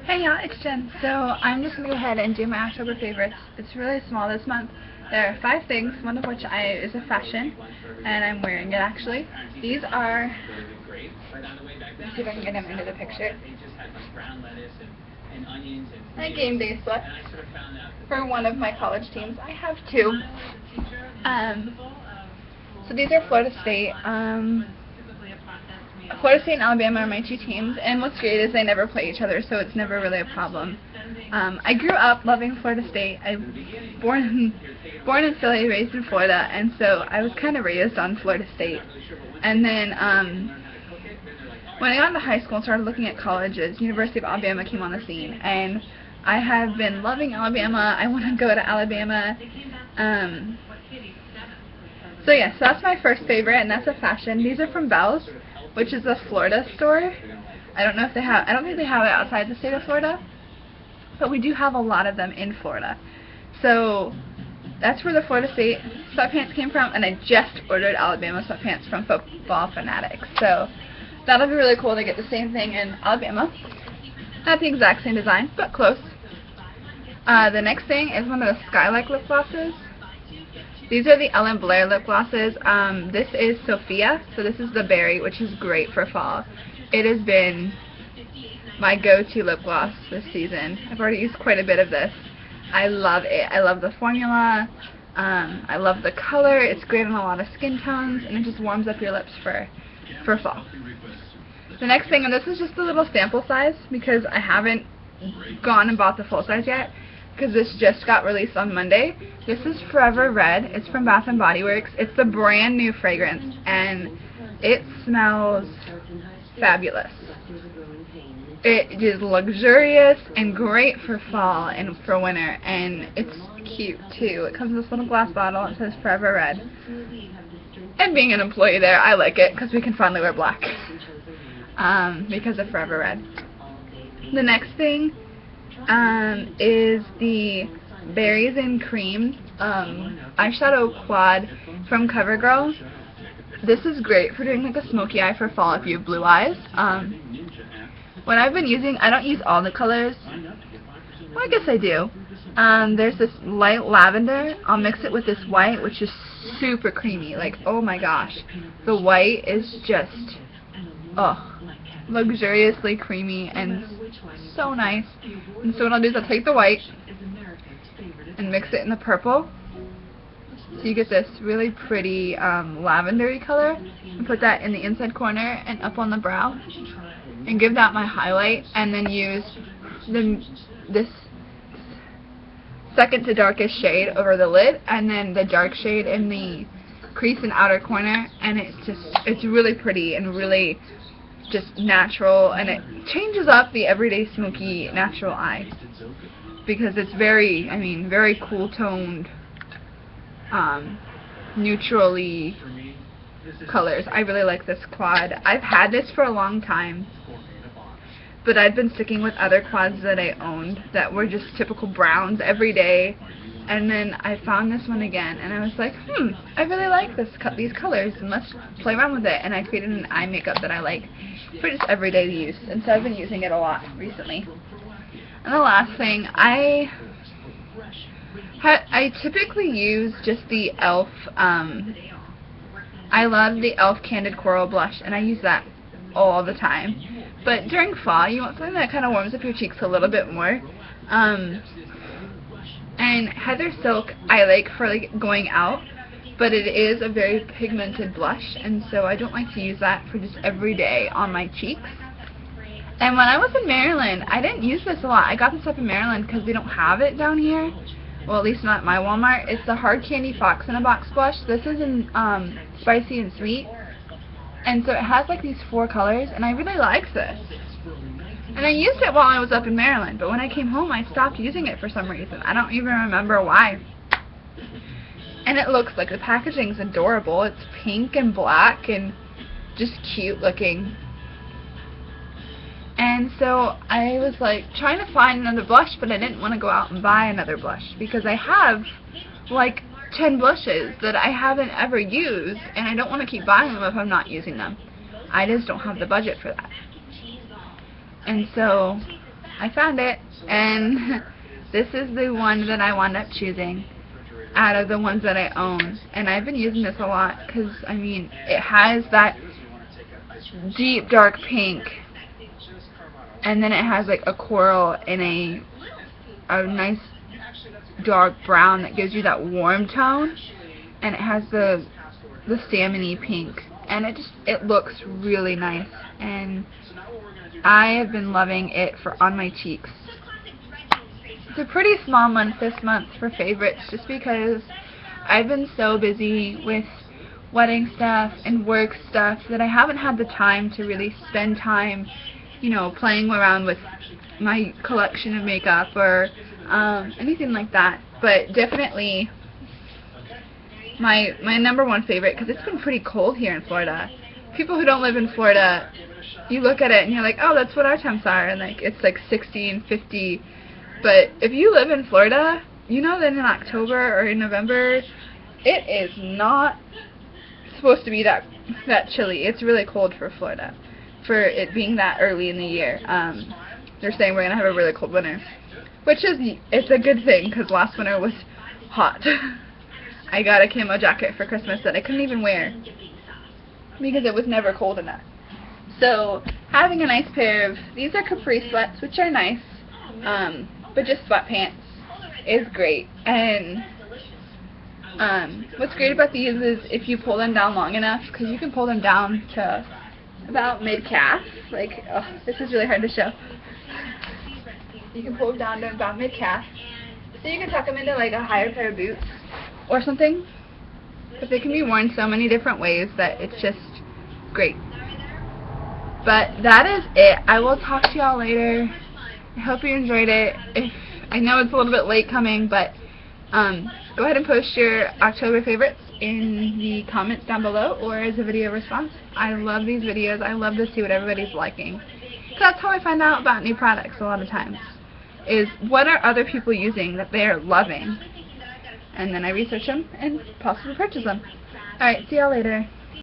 Hey y'all, it's Jen. So I'm just going to go ahead and do my October favorites. It's really small this month. There are 5 things, one of which is a fashion, and I'm wearing it actually. These are, let's see if I can get them into the picture, my game day sweats for one of my college teams. I have 2. So these are Florida State. Florida State and Alabama are my 2 teams, and what's great is they never play each other, so it's never really a problem. I grew up loving Florida State. I'm born in Philly, raised in Florida, and so I was kind of raised on Florida State. And then when I got into high school and started looking at colleges, University of Alabama came on the scene, and I have been loving Alabama. I want to go to Alabama. So yeah, so that's my first favorite, and that's a fashion. These are from Belle's, which is a Florida store. I don't think they have it outside the state of Florida, but we do have a lot of them in Florida. So that's where the Florida State sweatpants came from, and I just ordered Alabama sweatpants from Football Fanatics. So that'll be really cool to get the same thing in Alabama. Not the exact same design, but close. The next thing is one of the Skylight lip glosses. These are the Ellen Blair lip glosses. This is Sophia, so this is the berry, which is great for fall. It has been my go-to lip gloss this season. I've already used quite a bit of this. I love it. I love the formula. I love the color. It's great on a lot of skin tones, and it just warms up your lips for fall. The next thing, and this is just a little sample size because I haven't gone and bought the full size yet, because this just got released on Monday. This is Forever Red. It's from Bath & Body Works. It's a brand new fragrance, and it smells fabulous. It is luxurious and great for fall and for winter, and it's cute too. It comes in this little glass bottle. It says Forever Red. And being an employee there, I like it because we can finally wear black because of Forever Red. The next thing is the Berries and Cream eyeshadow quad from CoverGirl. This is great for doing like a smoky eye for fall if you have blue eyes. What I've been using, I don't use all the colors. Well, I guess I do. There's this light lavender. I'll mix it with this white, which is super creamy. Like, oh my gosh. The white is just, luxuriously creamy and so nice. And so what I'll do is I'll take the white and mix it in the purple, so you get this really pretty lavendery color, and put that in the inside corner and up on the brow, and give that my highlight, and then use this second to darkest shade over the lid, and then the dark shade in the crease and outer corner, and it's really pretty and really just natural, and it changes up the everyday smoky natural eye because it's very cool toned, neutrally colors. I really like this quad. I've had this for a long time, but I'd been sticking with other quads that I owned that were just typical browns every day, and then I found this one again, and I was like, I really like these colors, and let's play around with it. And I created an eye makeup that I like for just everyday use, and so I've been using it a lot recently. And the last thing, I typically use just the e.l.f. I love the e.l.f. Candid Coral Blush, and I use that all the time. But during fall, you want something that kind of warms up your cheeks a little bit more. And Heather Silk I like for like going out, but it is a very pigmented blush, and so I don't like to use that for just every day on my cheeks. And when I was in Maryland, I didn't use this a lot. I got this up in Maryland because we don't have it down here. Well, at least not at my Walmart. It's the Hard Candy Fox in a Box blush. This is in spicy and sweet, and so it has like these 4 colors, and I really like this. And I used it while I was up in Maryland, but when I came home, I stopped using it for some reason. I don't even remember why. And it looks like the packaging's adorable. It's pink and black and just cute looking. And so I was like trying to find another blush, but I didn't want to go out and buy another blush because I have like 10 blushes that I haven't ever used, and I don't want to keep buying them if I'm not using them. I just don't have the budget for that. And so I found it, and this is the one that I wound up choosing out of the ones that I own. And I've been using this a lot because, I mean, it has that deep dark pink, and then it has like a coral and a nice dark brown that gives you that warm tone, and it has the salmon-y pink, and it looks really nice, and I have been loving it for on my cheeks. It's a pretty small month this month for favorites, just because I've been so busy with wedding stuff and work stuff that I haven't had the time to really spend time, you know, playing around with my collection of makeup or anything like that. But definitely my number one favorite, because it's been pretty cold here in Florida. People who don't live in Florida, you look at it and you're like, oh, that's what our temps are, and like it's like 60 and 50. But if you live in Florida, you know that in October or in November, it is not supposed to be that chilly. It's really cold for Florida, for it being that early in the year. They're saying we're gonna have a really cold winter, which it's a good thing, because last winter was hot. I got a camo jacket for Christmas that I couldn't even wear because it was never cold enough. So having a nice pair of, these are capri sweats, which are nice, but just sweatpants is great. And what's great about these is if you pull them down long enough, because you can pull them down to about mid-calf. Like, oh, this is really hard to show. You can pull them down to about mid-calf, so you can tuck them into like a higher pair of boots or something. But they can be worn so many different ways that it's just great. But that is it. I will talk to y'all later. I hope you enjoyed it. I know it's a little bit late coming, but go ahead and post your October favorites in the comments down below or as a video response. I love these videos. I love to see what everybody's liking. That's how I find out about new products a lot of times, is what are other people using that they're loving, and then I research them and possibly purchase them. Alright, see y'all later.